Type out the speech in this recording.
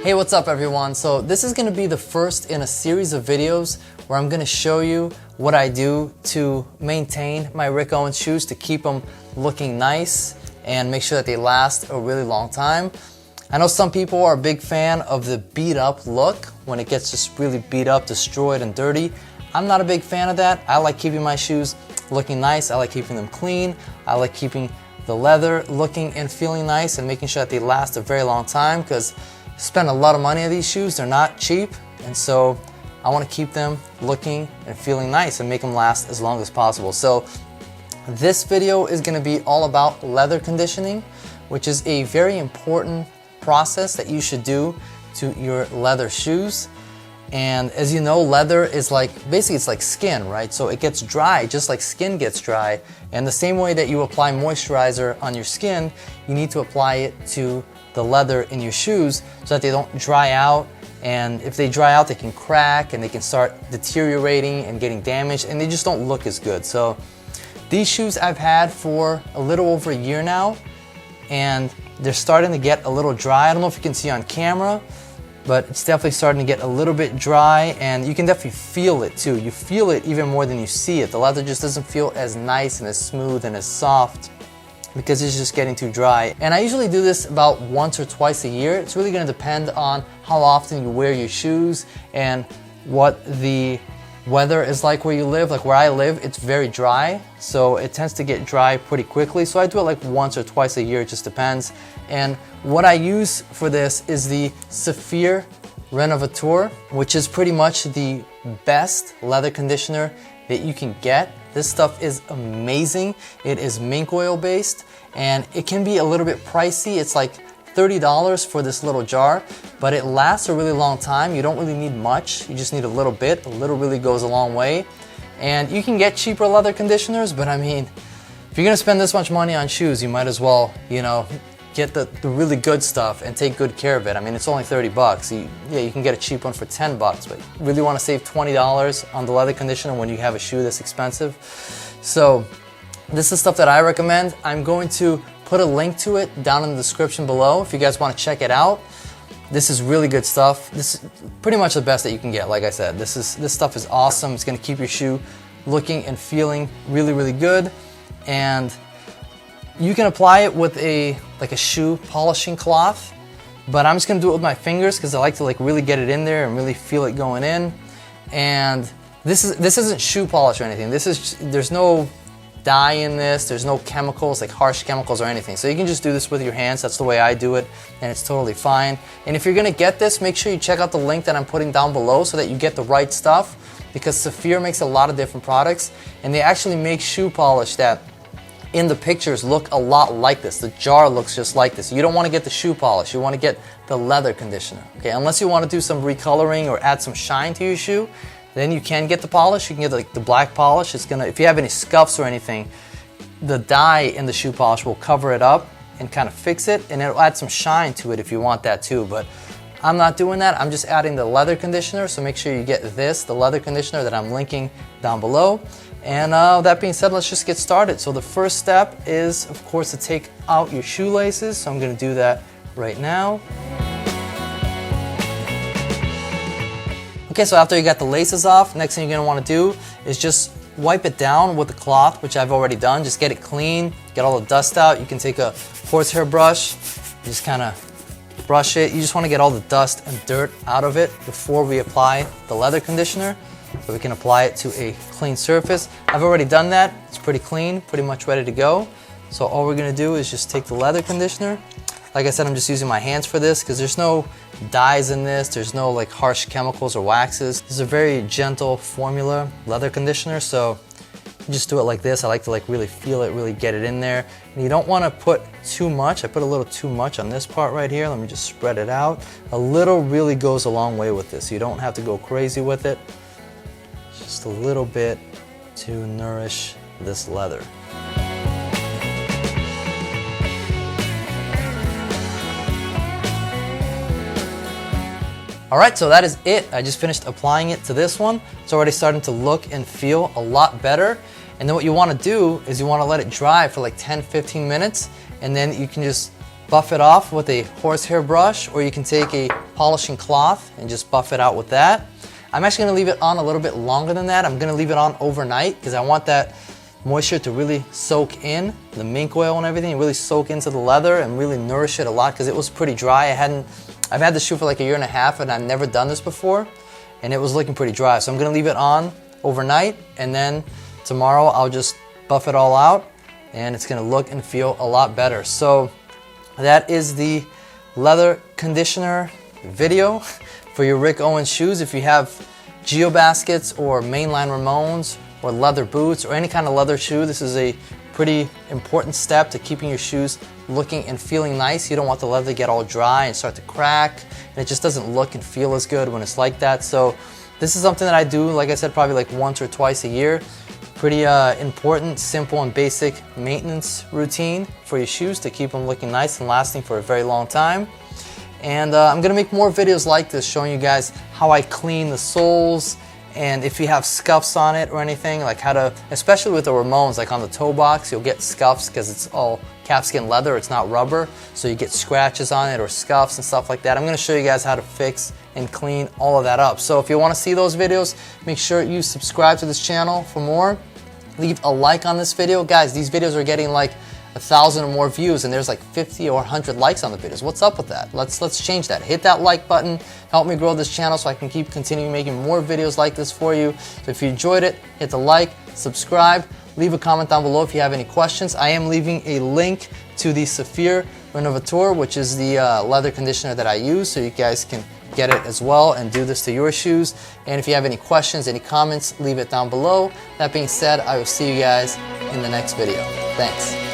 Hey, what's up everyone? So this is going to be the first in a series of videos where I'm going to show you what I do to maintain my Rick Owens shoes to keep them looking nice and make sure that they last a really long time. I know some people are a big fan of the beat up look when it gets just really beat up, destroyed, and dirty. I'm not a big fan of that. I like keeping my shoes looking nice. I like keeping them clean. I like keeping the leather looking and feeling nice and making sure that they last a very long time, because spend a lot of money on these shoes. They're not cheap, and so I want to keep them looking and feeling nice and make them last as long as possible. So this video is going to be all about leather conditioning, which is a very important process that you should do to your leather shoes. And as you know, leather is basically it's like skin, right? So it gets dry just like skin gets dry. And the same way that you apply moisturizer on your skin, you need to apply it to the leather in your shoes so that they don't dry out. And if they dry out, they can crack and they can start deteriorating and getting damaged, and they just don't look as good. So these shoes I've had for a little over a year now, and they're starting to get a little dry. I don't know if you can see on camera, but it's definitely starting to get a little bit dry, and you can definitely feel it too. You feel it even more than you see it. The leather just doesn't feel as nice and as smooth and as soft because it's just getting too dry. And I usually do this about once or twice a year. It's really gonna depend on how often you wear your shoes and what the weather is like where you live. Like where I live, it's very dry, so it tends to get dry pretty quickly. So I do it like once or twice a year, it just depends. And what I use for this is the Saphir Renovateur, which is pretty much the best leather conditioner that you can get. This stuff is amazing. It is mink oil based, and it can be a little bit pricey. It's like $30 for this little jar, but it lasts a really long time. You don't really need much. You just need a little bit. A little really goes a long way. And you can get cheaper leather conditioners, but I mean, if you're gonna spend this much money on shoes, you might as well, you know, get the really good stuff and take good care of it. I mean, it's only 30 bucks. You can get a cheap one for 10 bucks, but you really want to save $20 on the leather conditioner when you have a shoe this expensive. So this is stuff that I recommend. I'm going to put a link to it down in the description below if you guys want to check it out. This is really good stuff. This is pretty much the best that you can get. Like I said, this stuff is awesome. It's going to keep your shoe looking and feeling really, really good. And you can apply it with a shoe polishing cloth, but I'm just gonna do it with my fingers because I like to really get it in there and really feel it going in. And this isn't shoe polish or anything. There's no dye in this. There's no chemicals, like harsh chemicals or anything. So you can just do this with your hands. That's the way I do it, and it's totally fine. And if you're gonna get this, make sure you check out the link that I'm putting down below so that you get the right stuff, because Saphir makes a lot of different products, and they actually make shoe polish that in the pictures look a lot like this. The jar looks just like this. You don't want to get the shoe polish. You want to get the leather conditioner. Okay, unless you want to do some recoloring or add some shine to your shoe, then you can get the polish. You can get the black polish. It's gonna, if you have any scuffs or anything, the dye in the shoe polish will cover it up and kind of fix it, and it'll add some shine to it if you want that too. But I'm not doing that. I'm just adding the leather conditioner. So make sure you get the leather conditioner that I'm linking down below. And that being said, let's just get started. So the first step is, of course, to take out your shoelaces. So I'm going to do that right now. Okay, so after you got the laces off, next thing you're going to want to do is just wipe it down with the cloth, which I've already done. Just get it clean, get all the dust out. You can take a horsehair brush, just kind of brush it. You just want to get all the dust and dirt out of it before we apply the leather conditioner, so we can apply it to a clean surface. I've already done that. It's pretty clean, pretty much ready to go. So all we're gonna do is just take the leather conditioner. Like I said, I'm just using my hands for this because there's no dyes in this. There's no harsh chemicals or waxes. This is a very gentle formula leather conditioner, so you just do it like this. I like to really feel it, really get it in there. And you don't want to put too much. I put a little too much on this part right here. Let me just spread it out. A little really goes a long way with this. You don't have to go crazy with it. Just a little bit to nourish this leather. Alright, so that is it. I just finished applying it to this one. It's already starting to look and feel a lot better. And then what you want to do is you want to let it dry for like 10-15 minutes, and then you can just buff it off with a horsehair brush, or you can take a polishing cloth and just buff it out with that. I'm actually going to leave it on a little bit longer than that. I'm going to leave it on overnight because I want that moisture to really soak in, the mink oil and everything, really soak into the leather and really nourish it a lot because it was pretty dry. I've had this shoe for like 1.5 years and I've never done this before, and it was looking pretty dry. So I'm going to leave it on overnight, and then tomorrow I'll just buff it all out and it's going to look and feel a lot better. So that is the leather conditioner video for your Rick Owens shoes. If you have Geobaskets or mainline Ramones or leather boots or any kind of leather shoe, this is a pretty important step to keeping your shoes looking and feeling nice. You don't want the leather to get all dry and start to crack, and it just doesn't look and feel as good when it's like that. So this is something that I do, like I said, probably like once or twice a year. Pretty important, simple and basic maintenance routine for your shoes to keep them looking nice and lasting for a very long time. And I'm gonna make more videos like this showing you guys how I clean the soles, and if you have scuffs on it or anything, like how to, especially with the Ramones, like on the toe box, you'll get scuffs because it's all calfskin leather, it's not rubber, so you get scratches on it or scuffs and stuff like that. I'm gonna show you guys how to fix and clean all of that up. So if you wanna see those videos, make sure you subscribe to this channel for more. Leave a like on this video. Guys, these videos are getting like 1,000 or more views, and there's like 50 or 100 likes on the videos. What's up with that? Let's change that. Hit that like button. Help me grow this channel so I can keep continuing making more videos like this for you. So if you enjoyed it, hit the like, subscribe, leave a comment down below if you have any questions. I am leaving a link to the Saphir Renovateur, which is the leather conditioner that I use, so you guys can get it as well and do this to your shoes. And if you have any questions, any comments, leave it down below. That being said, I will see you guys in the next video. Thanks.